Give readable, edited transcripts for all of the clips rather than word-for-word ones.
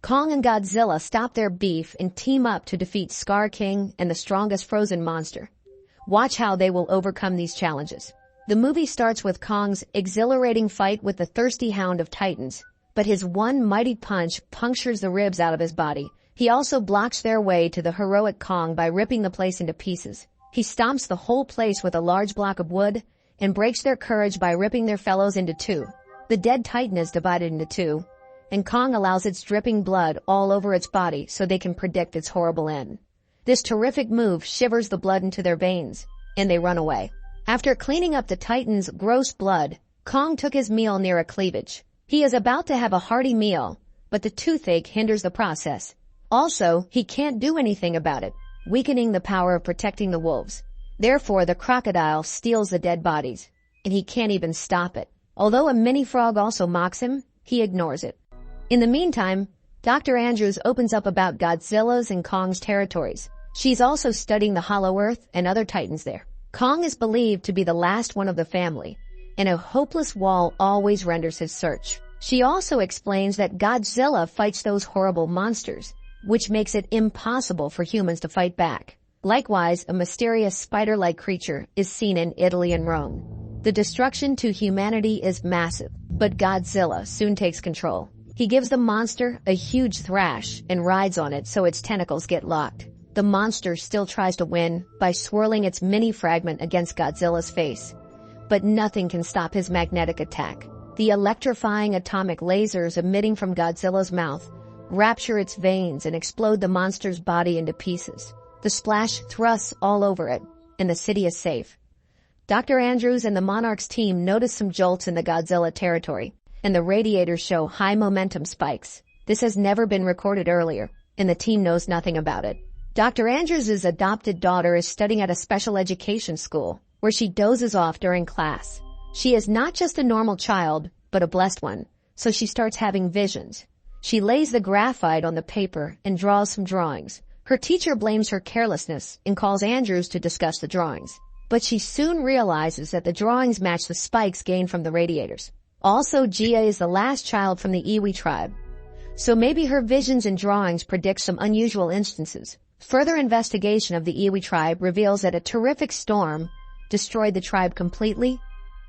Kong and Godzilla stop their beef and team up to defeat Scar King and the strongest frozen monster. Watch how they will overcome these challenges. The movie starts with Kong's exhilarating fight with the thirsty hound of Titans, but his one mighty punch punctures the ribs out of his body. He also blocks their way to the heroic Kong by ripping the place into pieces. He stomps the whole place with a large block of wood and breaks their courage by ripping their fellows into two. The dead Titan is divided into two, and Kong allows its dripping blood all over its body so they can predict its horrible end. This terrific move shivers the blood into their veins, and they run away. After cleaning up the Titan's gross blood, Kong took his meal near a cleavage. He is about to have a hearty meal, but the toothache hinders the process. Also, he can't do anything about it, weakening the power of protecting the wolves. Therefore, the crocodile steals the dead bodies, and he can't even stop it. Although a mini frog also mocks him, he ignores it. In the meantime, Dr. Andrews opens up about Godzilla's and Kong's territories. She's also studying the Hollow Earth and other Titans there. Kong is believed to be the last one of the family, and a hopeless wall always renders his search. She also explains that Godzilla fights those horrible monsters, which makes it impossible for humans to fight back. Likewise, a mysterious spider-like creature is seen in Italy and Rome. The destruction to humanity is massive, but Godzilla soon takes control. He gives the monster a huge thrash and rides on it so its tentacles get locked. The monster still tries to win by swirling its mini fragment against Godzilla's face, but nothing can stop his magnetic attack. The electrifying atomic lasers emitting from Godzilla's mouth rapture its veins and explode the monster's body into pieces. The splash thrusts all over it, and the city is safe. Dr. Andrews and the Monarch's team notice some jolts in the Godzilla territory, and the radiators show high momentum spikes. This has never been recorded earlier, and the team knows nothing about it. Dr. Andrews' adopted daughter is studying at a special education school, where she dozes off during class. She is not just a normal child, but a blessed one, so she starts having visions. She lays the graphite on the paper and draws some drawings. Her teacher blames her carelessness and calls Andrews to discuss the drawings. But she soon realizes that the drawings match the spikes gained from the radiators. Also, Gia is the last child from the Iwi tribe, so maybe her visions and drawings predict some unusual instances. Further investigation of the Iwi tribe reveals that a terrific storm destroyed the tribe completely,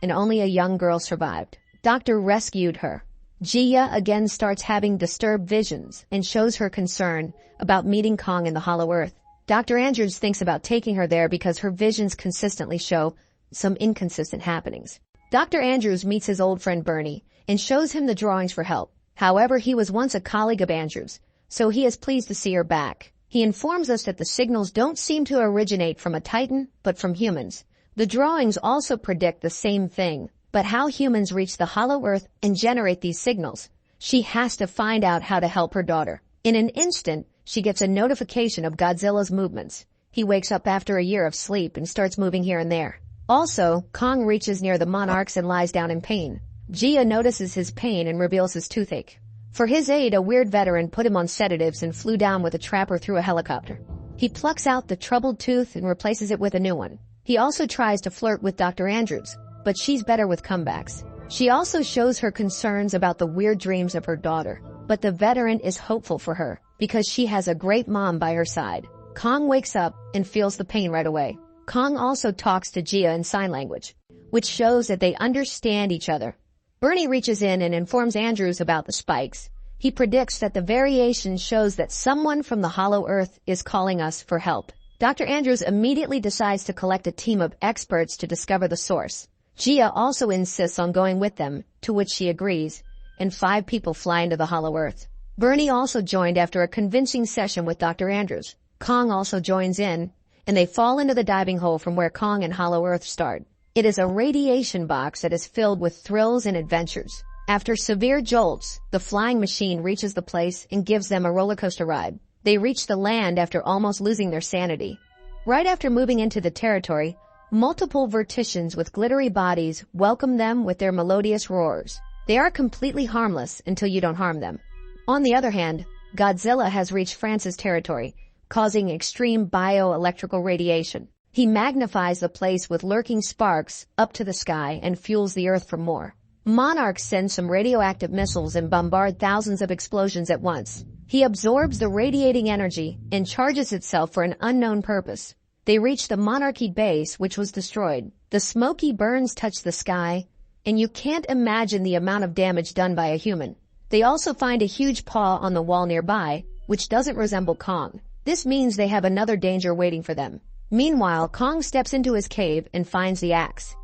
and only a young girl survived. Doctor rescued her. Gia again starts having disturbed visions and shows her concern about meeting Kong in the Hollow Earth. Dr. Andrews thinks about taking her there because her visions consistently show some inconsistent happenings. Dr. Andrews meets his old friend Bernie and shows him the drawings for help. However, he was once a colleague of Andrews, so he is pleased to see her back. He informs us that the signals don't seem to originate from a Titan, but from humans. The drawings also predict the same thing, but how humans reach the Hollow Earth and generate these signals. She has to find out how to help her daughter. In an instant, she gets a notification of Godzilla's movements. He wakes up after a year of sleep and starts moving here and there. Also, Kong reaches near the monarchs and lies down in pain. Gia notices his pain and reveals his toothache. For his aid, a weird veteran put him on sedatives and flew down with a trapper through a helicopter. He plucks out the troubled tooth and replaces it with a new one. He also tries to flirt with Dr. Andrews, but she's better with comebacks. She also shows her concerns about the weird dreams of her daughter, but the veteran is hopeful for her because she has a great mom by her side. Kong wakes up and feels the pain right away. Kong also talks to Gia in sign language, which shows that they understand each other. Bernie reaches in and informs Andrews about the spikes. He predicts that the variation shows that someone from the Hollow Earth is calling us for help. Dr. Andrews immediately decides to collect a team of experts to discover the source. Gia also insists on going with them, to which she agrees, and 5 people fly into the Hollow Earth. Bernie also joined after a convincing session with Dr. Andrews. Kong also joins in, and they fall into the diving hole from where Kong and Hollow Earth start. It is a radiation box that is filled with thrills and adventures. After severe jolts, the flying machine reaches the place and gives them a roller coaster ride. They reach the land after almost losing their sanity. Right after moving into the territory, multiple verticians with glittery bodies welcome them with their melodious roars. They are completely harmless until you don't harm them. On the other hand, Godzilla has reached France's territory, causing extreme bioelectrical radiation. He magnifies the place with lurking sparks up to the sky and fuels the earth for more. Monarchs send some radioactive missiles and bombard thousands of explosions at once. He absorbs the radiating energy and charges itself for an unknown purpose. They reach the monarchy base, which was destroyed. The smoky burns touch the sky, and you can't imagine the amount of damage done by a human. They also find a huge paw on the wall nearby, which doesn't resemble Kong. This means they have another danger waiting for them. Meanwhile, Kong steps into his cave and finds the axe.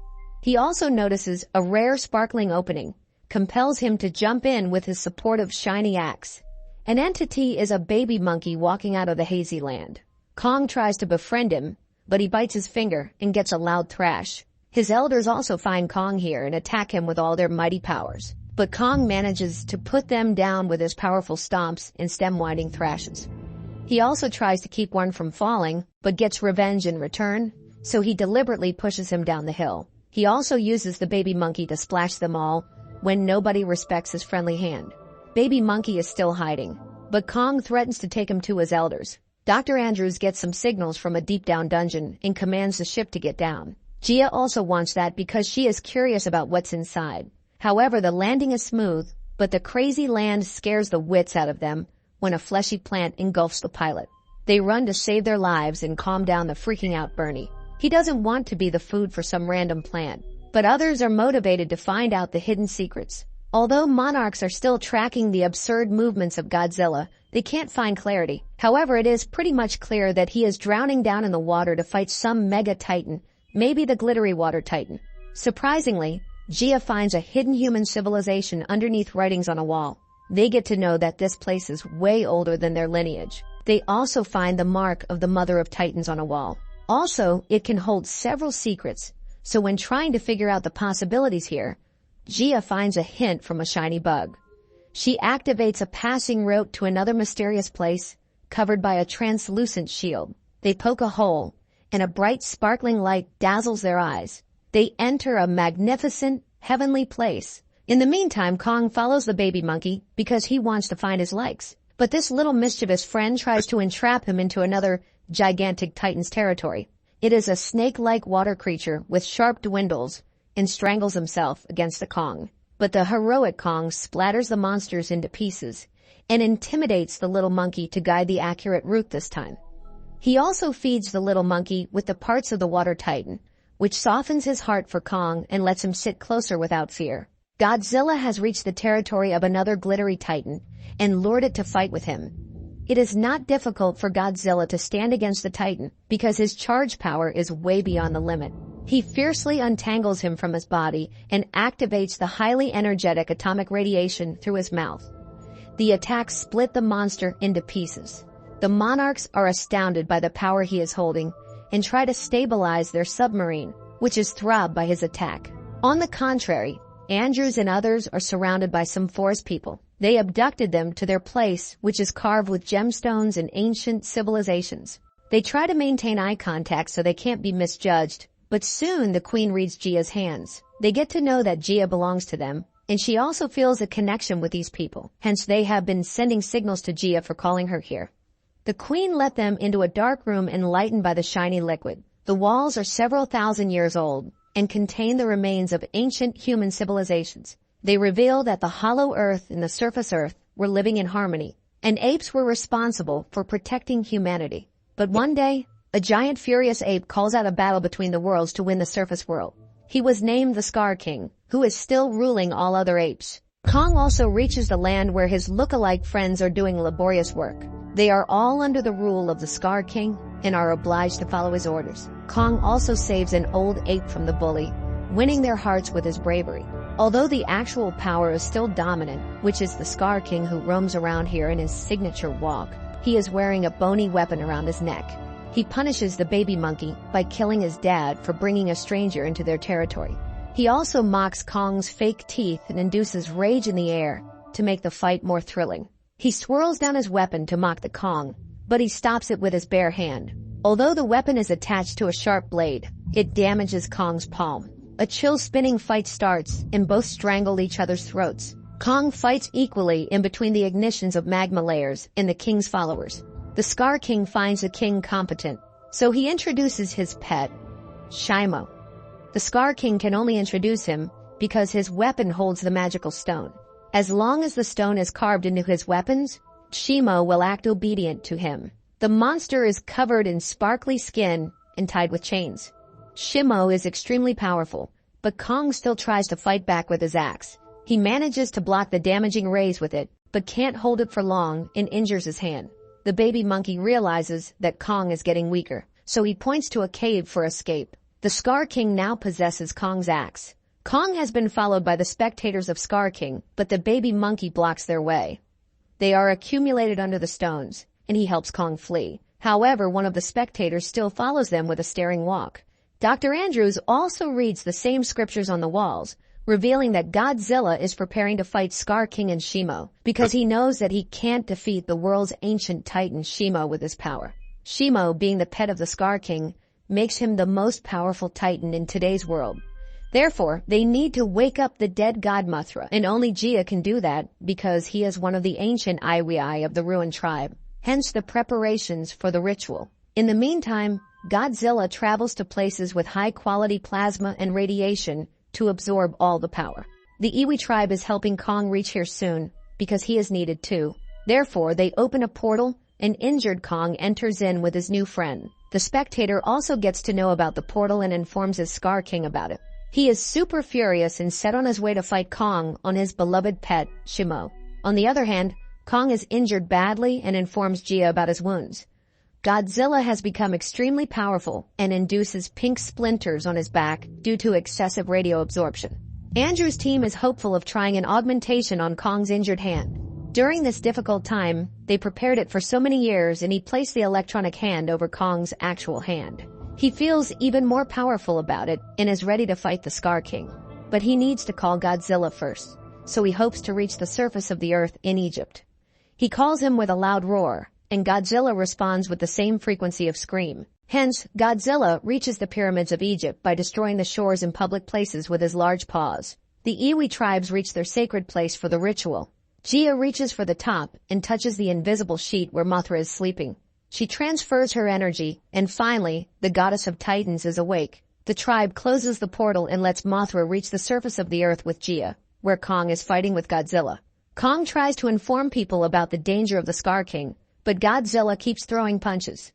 He also notices a rare sparkling opening, compels him to jump in with his supportive shiny axe. An entity is a baby monkey walking out of the hazy land. Kong tries to befriend him, but he bites his finger and gets a loud thrash. His elders also find Kong here and attack him with all their mighty powers. But Kong manages to put them down with his powerful stomps and stem-winding thrashes. He also tries to keep one from falling, but gets revenge in return, so he deliberately pushes him down the hill. He also uses the baby monkey to splash them all when nobody respects his friendly hand. Baby monkey is still hiding, but Kong threatens to take him to his elders. Dr. Andrews gets some signals from a deep-down dungeon and commands the ship to get down. Gia also wants that because she is curious about what's inside. However, the landing is smooth, but the crazy land scares the wits out of them when a fleshy plant engulfs the pilot. They run to save their lives and calm down the freaking out Bernie. He doesn't want to be the food for some random plant, but others are motivated to find out the hidden secrets. Although monarchs are still tracking the absurd movements of Godzilla, they can't find clarity. However, it is pretty much clear that he is drowning down in the water to fight some mega titan, maybe the glittery water titan. Surprisingly, Gia finds a hidden human civilization underneath writings on a wall. They get to know that this place is way older than their lineage. They also find the mark of the Mother of Titans on a wall. Also, it can hold several secrets, so when trying to figure out the possibilities here, Gia finds a hint from a shiny bug. She activates a passing route to another mysterious place, covered by a translucent shield. They poke a hole, and a bright sparkling light dazzles their eyes. They enter a magnificent, heavenly place. In the meantime, Kong follows the baby monkey because he wants to find his likes. But this little mischievous friend tries to entrap him into another gigantic titan's territory. It is a snake-like water creature with sharp dwindles and strangles himself against the Kong. But the heroic Kong splatters the monsters into pieces and intimidates the little monkey to guide the accurate route this time. He also feeds the little monkey with the parts of the water titan, which softens his heart for Kong and lets him sit closer without fear. Godzilla has reached the territory of another glittery titan and lured it to fight with him. It is not difficult for Godzilla to stand against the titan because his charge power is way beyond the limit. He fiercely untangles him from his body and activates the highly energetic atomic radiation through his mouth. The attack split the monster into pieces. The monarchs are astounded by the power he is holding and try to stabilize their submarine, which is throbbed by his attack. On the contrary, Andrews and others are surrounded by some forest people. They abducted them to their place, which is carved with gemstones and ancient civilizations. They try to maintain eye contact so they can't be misjudged, but soon the queen reads Gia's hands. They get to know that Gia belongs to them, and she also feels a connection with these people. Hence, they have been sending signals to Gia for calling her here. The queen let them into a dark room enlightened by the shiny liquid. The walls are several thousand years old and contain the remains of ancient human civilizations. They reveal that the hollow earth and the surface earth were living in harmony, and apes were responsible for protecting humanity. But one day, a giant furious ape calls out a battle between the worlds to win the surface world. He was named the Scar King, who is still ruling all other apes. Kong also reaches the land where his look-alike friends are doing laborious work. They are all under the rule of the Scar King and are obliged to follow his orders. Kong also saves an old ape from the bully, winning their hearts with his bravery. Although the actual power is still dominant, which is the Scar King who roams around here in his signature walk, he is wearing a bony weapon around his neck. He punishes the baby monkey by killing his dad for bringing a stranger into their territory. He also mocks Kong's fake teeth and induces rage in the air to make the fight more thrilling. He swirls down his weapon to mock the Kong, but he stops it with his bare hand. Although the weapon is attached to a sharp blade, it damages Kong's palm. A chill-spinning fight starts, and both strangle each other's throats. Kong fights equally in between the ignitions of magma layers and the king's followers. The Scar King finds the king competent, so he introduces his pet, Shimo. The Scar King can only introduce him because his weapon holds the magical stone. As long as the stone is carved into his weapons, Shimo will act obedient to him. The monster is covered in sparkly skin and tied with chains. Shimo is extremely powerful, but Kong still tries to fight back with his axe. He manages to block the damaging rays with it, but can't hold it for long and injures his hand. The baby monkey realizes that Kong is getting weaker, so he points to a cave for escape. The Scar King now possesses Kong's axe. Kong has been followed by the spectators of Scar King, but the baby monkey blocks their way. They are accumulated under the stones, and he helps Kong flee. However, one of the spectators still follows them with a staring walk. Dr. Andrews also reads the same scriptures on the walls, revealing that Godzilla is preparing to fight Scar King and Shimo, because he knows that he can't defeat the world's ancient titan Shimo with his power. Shimo, being the pet of the Scar King, makes him the most powerful titan in today's world. Therefore, they need to wake up the dead god Mothra, and only Jia can do that because he is one of the ancient Iwai of the ruined tribe. Hence the preparations for the ritual. In the meantime, Godzilla travels to places with high-quality plasma and radiation to absorb all the power. The Iwi tribe is helping Kong reach here soon because he is needed too. Therefore, they open a portal and injured Kong enters in with his new friend. The spectator also gets to know about the portal and informs his Scar King about it. He is super furious and set on his way to fight Kong on his beloved pet, Shimo. On the other hand, Kong is injured badly and informs Jia about his wounds. Godzilla has become extremely powerful and induces pink splinters on his back due to excessive radio absorption. Andrew's team is hopeful of trying an augmentation on Kong's injured hand. During this difficult time, they prepared it for so many years and he placed the electronic hand over Kong's actual hand. He feels even more powerful about it and is ready to fight the Scar King. But he needs to call Godzilla first, so he hopes to reach the surface of the earth in Egypt. He calls him with a loud roar, and Godzilla responds with the same frequency of scream. Hence, Godzilla reaches the pyramids of Egypt by destroying the shores in public places with his large paws. The Iwi tribes reach their sacred place for the ritual. Jia reaches for the top and touches the invisible sheet where Mothra is sleeping. She transfers her energy, and finally, the goddess of Titans is awake. The tribe closes the portal and lets Mothra reach the surface of the earth with Jia, where Kong is fighting with Godzilla. Kong tries to inform people about the danger of the Scar King, but Godzilla keeps throwing punches.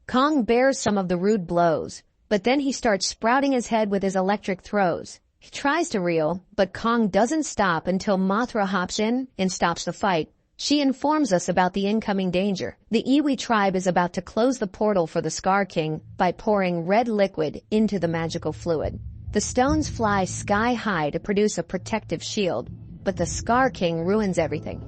Kong bears some of the rude blows, but then he starts sprouting his head with his electric throws. He tries to reel, but Kong doesn't stop until Mothra hops in and stops the fight. She informs us about the incoming danger. The Iwi tribe is about to close the portal for the Scar King by pouring red liquid into the magical fluid. The stones fly sky high to produce a protective shield, but the Scar King ruins everything.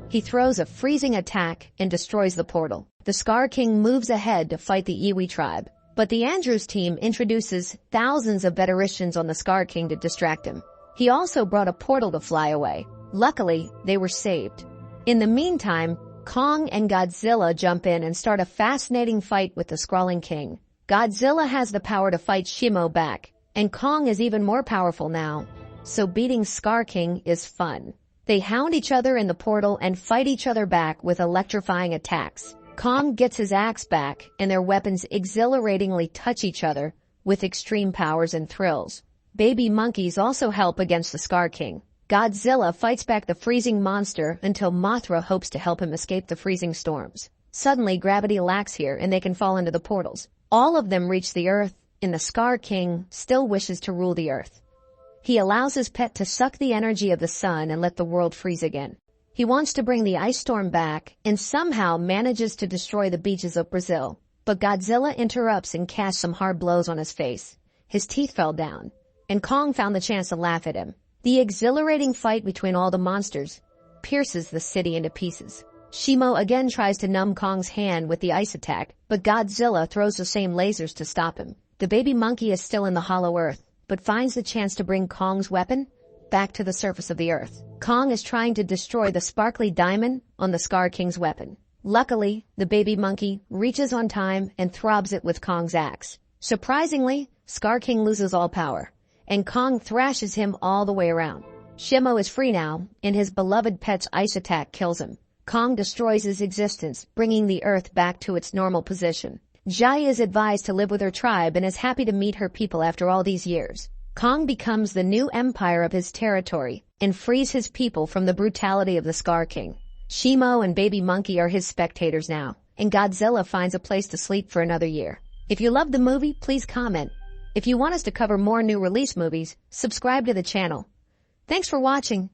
He throws a freezing attack and destroys the portal. The Scar King moves ahead to fight the Iwi tribe, but the Andrews team introduces thousands of Vetericians on the Scar King to distract him. He also brought a portal to fly away. Luckily, they were saved. In the meantime, Kong and Godzilla jump in and start a fascinating fight with the Scrawling King. Godzilla has the power to fight Shimo back, and Kong is even more powerful now, so beating Scar King is fun. They hound each other in the portal and fight each other back with electrifying attacks. Kong gets his axe back, and their weapons exhilaratingly touch each other with extreme powers and thrills. Baby monkeys also help against the Scar King. Godzilla fights back the freezing monster until Mothra hopes to help him escape the freezing storms. Suddenly, gravity lacks here and they can fall into the portals. All of them reach the earth, and the Scar King still wishes to rule the earth. He allows his pet to suck the energy of the sun and let the world freeze again. He wants to bring the ice storm back and somehow manages to destroy the beaches of Brazil. But Godzilla interrupts and casts some hard blows on his face. His teeth fell down, and Kong found the chance to laugh at him. The exhilarating fight between all the monsters pierces the city into pieces. Shimo again tries to numb Kong's hand with the ice attack, but Godzilla throws the same lasers to stop him. The baby monkey is still in the hollow earth, but finds the chance to bring Kong's weapon back to the surface of the earth. Kong is trying to destroy the sparkly diamond on the Scar King's weapon. Luckily, the baby monkey reaches on time and throbs it with Kong's axe. Surprisingly, Scar King loses all power, and Kong thrashes him all the way around. Shimo is free now, and his beloved pet's ice attack kills him. Kong destroys his existence, bringing the earth back to its normal position. Jai is advised to live with her tribe and is happy to meet her people after all these years. Kong becomes the new empire of his territory and frees his people from the brutality of the Scar King. Shimo and Baby Monkey are his spectators now, and Godzilla finds a place to sleep for another year. If you love the movie, please comment. If you want us to cover more new release movies, subscribe to the channel. Thanks for watching.